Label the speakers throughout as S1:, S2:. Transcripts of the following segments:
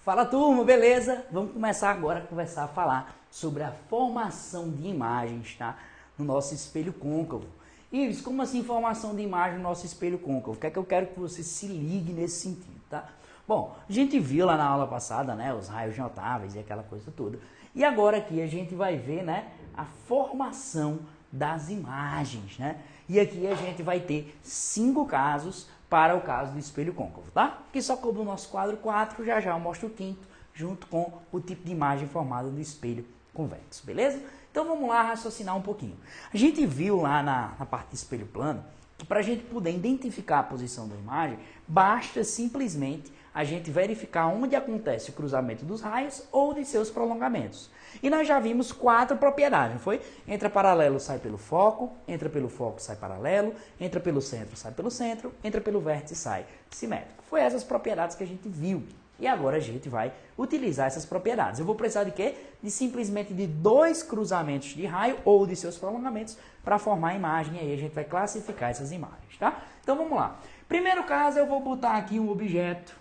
S1: Fala turma, beleza? Vamos começar agora a falar sobre a formação de imagens, tá? No nosso espelho côncavo. Ives, como assim formação de imagem no nosso espelho côncavo? O que é que eu quero que você se ligue nesse sentido, tá? Bom, a gente viu lá na aula passada, né, os raios notáveis e aquela coisa toda. E agora aqui a gente vai ver, né, a formação das imagens, né? E aqui a gente vai ter 5 casos para o caso do espelho côncavo, tá? Que só como o nosso quadro 4, já eu mostro o quinto, junto com o tipo de imagem formada do espelho convexo, beleza? Então vamos lá raciocinar um pouquinho. A gente viu lá na parte do espelho plano que para a gente poder identificar a posição da imagem, basta simplesmente a gente verificar onde acontece o cruzamento dos raios ou de seus prolongamentos. E nós já vimos 4 propriedades, não foi? Entra paralelo, sai pelo foco, entra pelo foco, sai paralelo, entra pelo centro, sai pelo centro, entra pelo vértice, sai simétrico. Foi essas propriedades que a gente viu. E agora a gente vai utilizar essas propriedades. Eu vou precisar de quê? De simplesmente de 2 cruzamentos de raio ou de seus prolongamentos para formar a imagem. E aí a gente vai classificar essas imagens, tá? Então vamos lá. Primeiro caso, eu vou botar aqui um objeto.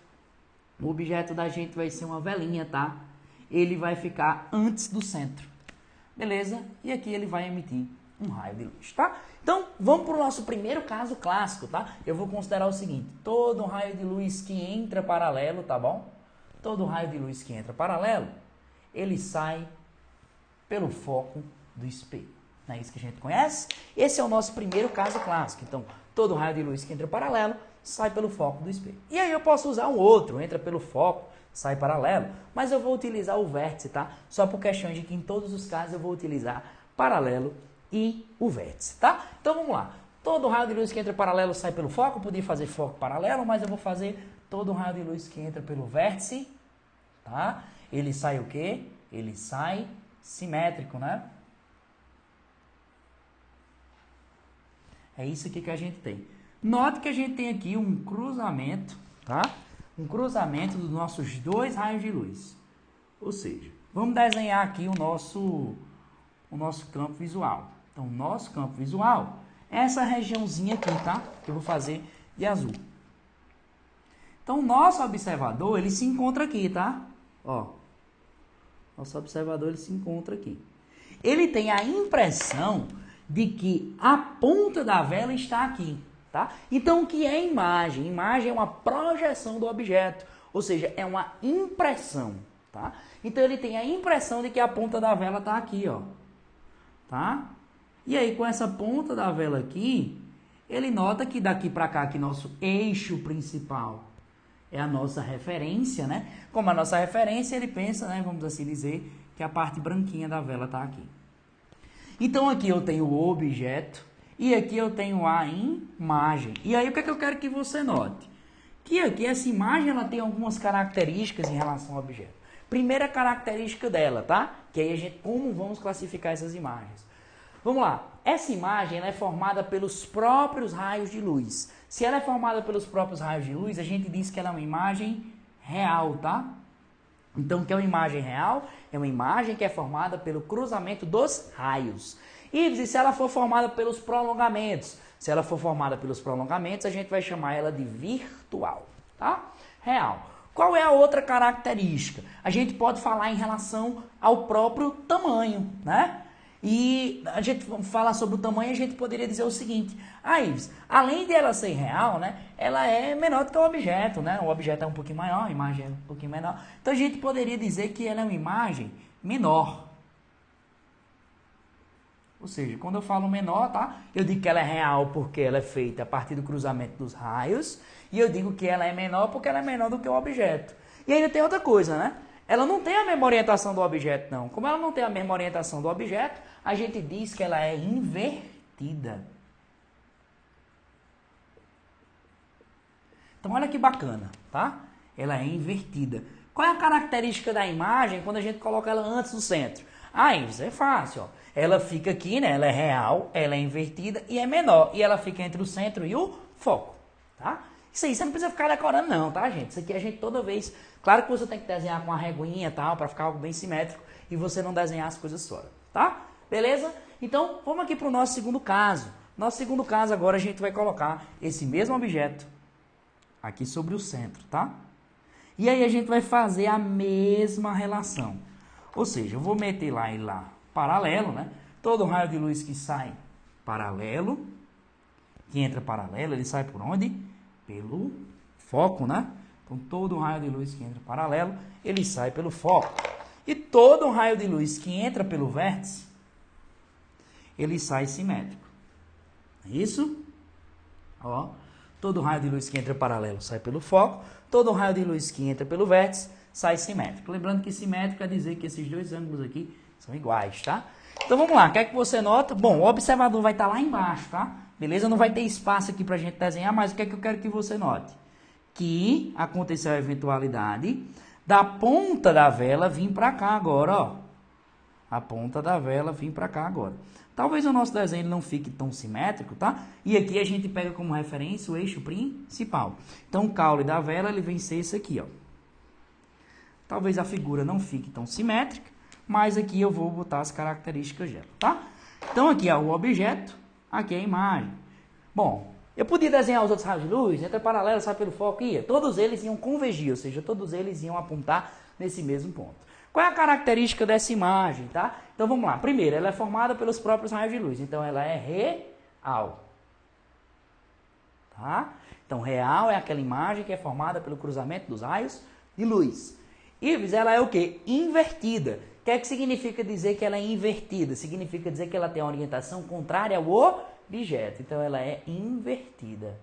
S1: O objeto da gente vai ser uma velinha, tá? Ele vai ficar antes do centro. Beleza? E aqui ele vai emitir um raio de luz, tá? Então, vamos para o nosso primeiro caso clássico, tá? Eu vou considerar o seguinte, todo raio de luz que entra paralelo, tá bom? Todo raio de luz que entra paralelo, ele sai pelo foco do espelho. Não é isso que a gente conhece? Esse é o nosso primeiro caso clássico. Então, todo raio de luz que entra paralelo, sai pelo foco do espelho. E aí eu posso usar um outro, entra pelo foco, sai paralelo, mas eu vou utilizar o vértice, tá? Só por questão de que em todos os casos eu vou utilizar paralelo e o vértice, tá? Então vamos lá. Todo raio de luz que entra paralelo sai pelo foco, eu podia fazer foco paralelo, mas eu vou fazer todo raio de luz que entra pelo vértice, tá? Ele sai o quê? Ele sai simétrico, né? É isso aqui que a gente tem. Note que a gente tem aqui um cruzamento, tá? Um cruzamento dos nossos 2 raios de luz. Ou seja, vamos desenhar aqui o nosso campo visual. Então, o nosso campo visual é essa regiãozinha aqui, tá? Que eu vou fazer de azul. Então, o nosso observador, ele se encontra aqui, tá? Ó, nosso observador, ele se encontra aqui. Ele tem a impressão de que a ponta da vela está aqui, tá? Então, o que é imagem? Imagem é uma projeção do objeto, ou seja, é uma impressão, tá? Então, ele tem a impressão de que a ponta da vela está aqui, ó, tá? E aí, com essa ponta da vela aqui, ele nota que daqui para cá, que nosso eixo principal é a nossa referência, né? Como a nossa referência, ele pensa, né, vamos assim dizer, que a parte branquinha da vela está aqui. Então, aqui eu tenho o objeto e aqui eu tenho a imagem. E aí, o que é que eu quero que você note? Que aqui essa imagem ela tem algumas características em relação ao objeto. Primeira característica dela, tá? Que aí a gente, como vamos classificar essas imagens? Vamos lá. Essa imagem ela é formada pelos próprios raios de luz. Se ela é formada pelos próprios raios de luz, a gente diz que ela é uma imagem real, tá? Então, o que é uma imagem real? É uma imagem que é formada pelo cruzamento dos raios. E se ela for formada pelos prolongamentos? Se ela for formada pelos prolongamentos, a gente vai chamar ela de virtual, tá? Real. Qual é a outra característica? A gente pode falar em relação ao próprio tamanho, né? E a gente fala sobre o tamanho, a gente poderia dizer o seguinte: Ives, além de ela ser real, né, ela é menor do que o objeto, né? O objeto é um pouquinho maior, a imagem é um pouquinho menor. Então a gente poderia dizer que ela é uma imagem menor. Ou seja, quando eu falo menor, tá? Eu digo que ela é real porque ela é feita a partir do cruzamento dos raios, e eu digo que ela é menor porque ela é menor do que o objeto. E ainda tem outra coisa, né? Ela não tem a mesma orientação do objeto, não. Como ela não tem a mesma orientação do objeto, a gente diz que ela é invertida. Então, olha que bacana, tá? Ela é invertida. Qual é a característica da imagem quando a gente coloca ela antes do centro? Ah, isso é fácil, ó. Ela fica aqui, né? Ela é real, ela é invertida e é menor. E ela fica entre o centro e o foco, tá? Isso aí você não precisa ficar decorando não, tá, gente? Isso aqui a gente toda vez... Claro que você tem que desenhar com a reguinha e tal, para ficar algo bem simétrico e você não desenhar as coisas fora, tá? Beleza? Então, vamos aqui para o nosso segundo caso. Nosso segundo caso, agora a gente vai colocar esse mesmo objeto aqui sobre o centro, tá? E aí a gente vai fazer a mesma relação. Ou seja, eu vou meter lá ele lá paralelo, né? Todo raio de luz que sai paralelo, que entra paralelo, ele sai por onde? Pelo foco, né? Então, todo raio de luz que entra paralelo, ele sai pelo foco. E todo raio de luz que entra pelo vértice, ele sai simétrico. É isso? Ó, todo raio de luz que entra paralelo sai pelo foco, todo raio de luz que entra pelo vértice sai simétrico. Lembrando que simétrico quer dizer que esses dois ângulos aqui são iguais, tá? Então vamos lá, o que é que você nota? Bom, o observador vai estar lá embaixo, tá? Beleza? Não vai ter espaço aqui pra gente desenhar, mas o que é que eu quero que você note? Que aconteceu a eventualidade da ponta da vela vir para cá agora, ó. A ponta da vela vir para cá agora. Talvez o nosso desenho não fique tão simétrico, tá? E aqui a gente pega como referência o eixo principal. Então, o caule da vela, ele vem ser esse aqui, ó. Talvez a figura não fique tão simétrica, mas aqui eu vou botar as características dela, tá? Então, aqui é o objeto, aqui é a imagem. Bom, eu podia desenhar os outros raios de luz, entra paralelo, sai pelo foco, ia. Todos eles iam convergir, ou seja, todos eles iam apontar nesse mesmo ponto. Qual é a característica dessa imagem, tá? Então vamos lá. Primeiro, ela é formada pelos próprios raios de luz. Então ela é real. Tá? Então real é aquela imagem que é formada pelo cruzamento dos raios de luz. Ives, ela é o quê? Invertida. O que é que significa dizer que ela é invertida? Significa dizer que ela tem uma orientação contrária ao objeto. Então ela é invertida.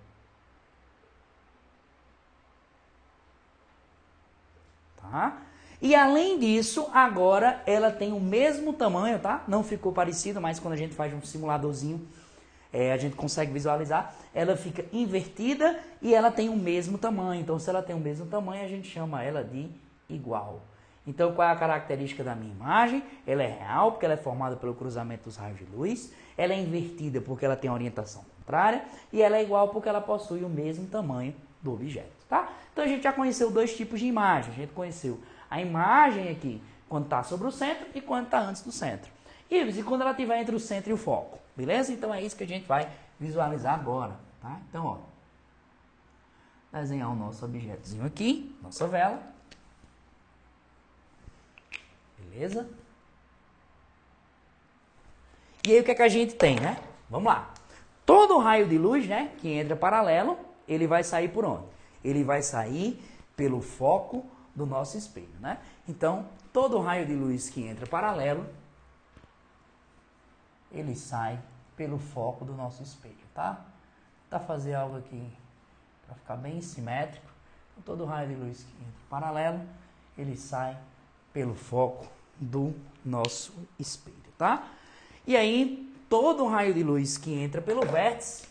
S1: Tá? E além disso, agora ela tem o mesmo tamanho, tá? Não ficou parecido, mas quando a gente faz um simuladorzinho, a gente consegue visualizar. Ela fica invertida e ela tem o mesmo tamanho. Então, se ela tem o mesmo tamanho, a gente chama ela de igual. Então, qual é a característica da minha imagem? Ela é real, porque ela é formada pelo cruzamento dos raios de luz. Ela é invertida, porque ela tem a orientação contrária. E ela é igual, porque ela possui o mesmo tamanho do objeto, tá? Então, a gente já conheceu dois tipos de imagem. A gente conheceu a imagem aqui, quando está sobre o centro e quando está antes do centro. E quando ela estiver entre o centro e o foco, beleza? Então é isso que a gente vai visualizar agora, tá? Então, ó, desenhar o nosso objetozinho aqui, nossa vela. Beleza? E aí o que é que a gente tem, né? Vamos lá. Todo raio de luz, né, que entra paralelo, ele vai sair por onde? Ele vai sair pelo foco do nosso espelho, né? Então, todo raio de luz que entra paralelo, ele sai pelo foco do nosso espelho, tá? Vou tentar fazer algo aqui para ficar bem simétrico. Então, todo raio de luz que entra paralelo, ele sai pelo foco do nosso espelho, tá? E aí, todo raio de luz que entra pelo vértice,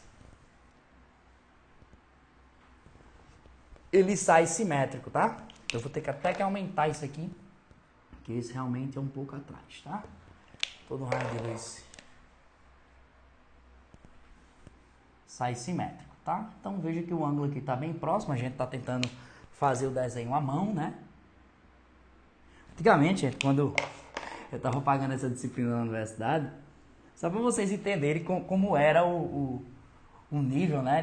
S1: ele sai simétrico, tá? Eu vou ter que até que aumentar isso aqui, porque esse realmente é um pouco atrás, tá? Todo raio de luz sai simétrico, tá? Então veja que o ângulo aqui está bem próximo, a gente está tentando fazer o desenho à mão, né? Antigamente, gente, quando eu estava pagando essa disciplina na universidade, só para vocês entenderem como era o nível, né,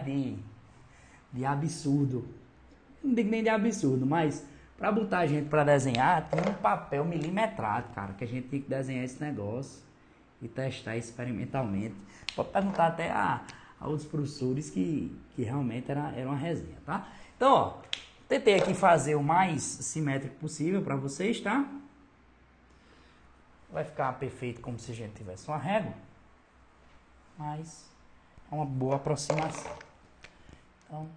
S1: de absurdo. Não digo nem de absurdo, mas para botar a gente para desenhar, tinha um papel milimetrado, cara, que a gente tinha que desenhar esse negócio e testar experimentalmente. Pode perguntar até a outros professores que realmente era uma resenha, tá? Então, ó, tentei aqui fazer o mais simétrico possível para vocês, tá? Vai ficar perfeito como se a gente tivesse uma régua, mas é uma boa aproximação. Então,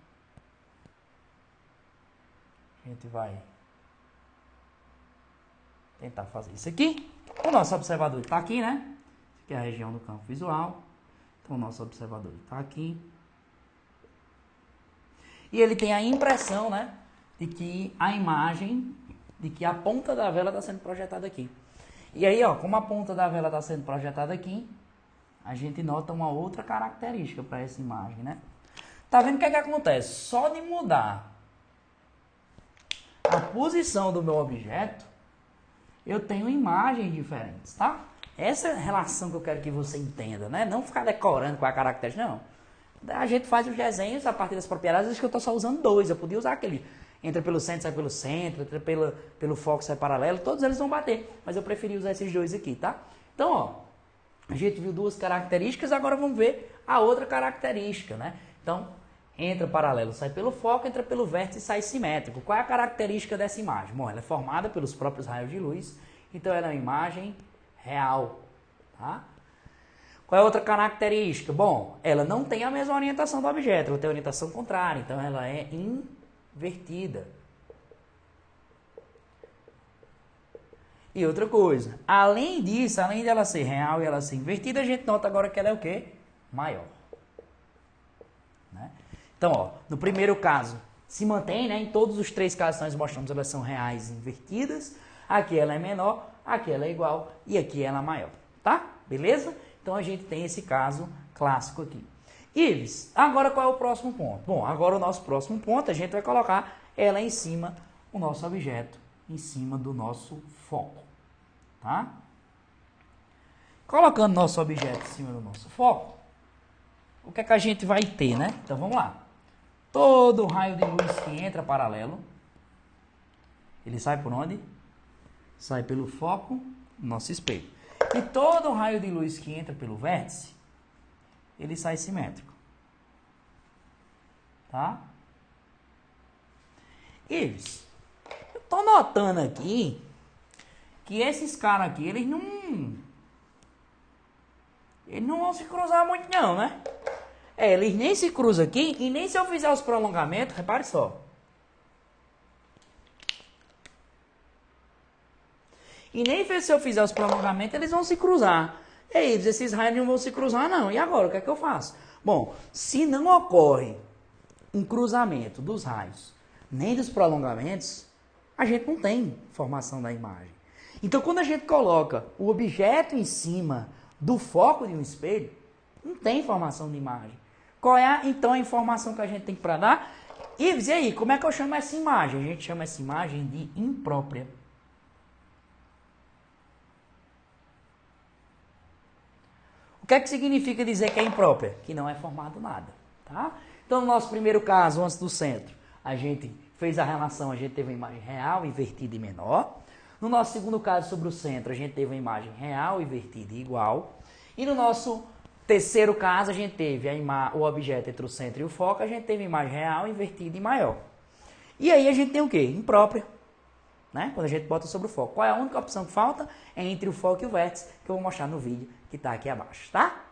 S1: a gente vai tentar fazer isso aqui. O nosso observador está aqui, né? Isso aqui é a região do campo visual. Então, o nosso observador está aqui. E ele tem a impressão, né, de que a imagem, de que a ponta da vela está sendo projetada aqui. E aí, ó, como a ponta da vela está sendo projetada aqui, a gente nota uma outra característica para essa imagem, né? Tá vendo o que é que acontece? Só de mudar a posição do meu objeto, eu tenho imagens diferentes, tá? Essa é a relação que eu quero que você entenda, né? Não ficar decorando com a característica, não. A gente faz os desenhos a partir das propriedades, acho que eu estou só usando dois. Eu podia usar aquele entra pelo centro, sai pelo centro, entra pelo foco, sai paralelo, todos eles vão bater. Mas eu preferi usar esses dois aqui, tá? Então, ó, a gente viu duas características, agora vamos ver a outra característica, né? Então, entra paralelo, sai pelo foco, entra pelo vértice e sai simétrico. Qual é a característica dessa imagem? Bom, ela é formada pelos próprios raios de luz, então ela é uma imagem real, tá? Qual é a outra característica? Bom, ela não tem a mesma orientação do objeto, ela tem orientação contrária, então ela é invertida. E outra coisa, além disso, além dela ser real e ela ser invertida, a gente nota agora que ela é o quê? Maior. Né? Então, ó, no primeiro caso, se mantém, né? Em todos os três casos que nós mostramos, elas são reais invertidas. Aqui ela é menor, aqui ela é igual e aqui ela é maior. Tá? Beleza? Então, a gente tem esse caso clássico aqui. Ives, agora qual é o próximo ponto? Bom, agora o nosso próximo ponto, a gente vai colocar ela em cima, o nosso objeto, em cima do nosso foco. Tá? Colocando nosso objeto em cima do nosso foco, o que é que a gente vai ter, né? Então, vamos lá. Todo raio de luz que entra paralelo, ele sai por onde? Sai pelo foco do nosso espelho. E todo raio de luz que entra pelo vértice, ele sai simétrico. Tá? Ives, eu tô notando aqui que esses caras aqui, eles não vão se cruzar muito não, né? Eles nem se cruzam aqui e nem se eu fizer os prolongamentos, repare só. E nem se eu fizer os prolongamentos, eles vão se cruzar. E aí, esses raios não vão se cruzar não. E agora, o que é que eu faço? Bom, se não ocorre um cruzamento dos raios, nem dos prolongamentos, a gente não tem formação da imagem. Então, quando a gente coloca o objeto em cima do foco de um espelho, não tem formação de imagem. Qual é, então, a informação que a gente tem para dar? Ives, e aí, como é que eu chamo essa imagem? A gente chama essa imagem de imprópria. O que é que significa dizer que é imprópria? Que não é formado nada, tá? Então, no nosso primeiro caso, antes do centro, a gente fez a relação, a gente teve uma imagem real, invertida e menor. No nosso segundo caso, sobre o centro, a gente teve uma imagem real, invertida e igual. E no nosso terceiro caso, a gente teve o objeto entre o centro e o foco, a gente teve a imagem real, invertida e maior. E aí a gente tem o quê? Imprópria, né? Quando a gente bota sobre o foco. Qual é a única opção que falta? É entre o foco e o vértice, que eu vou mostrar no vídeo que está aqui abaixo, tá?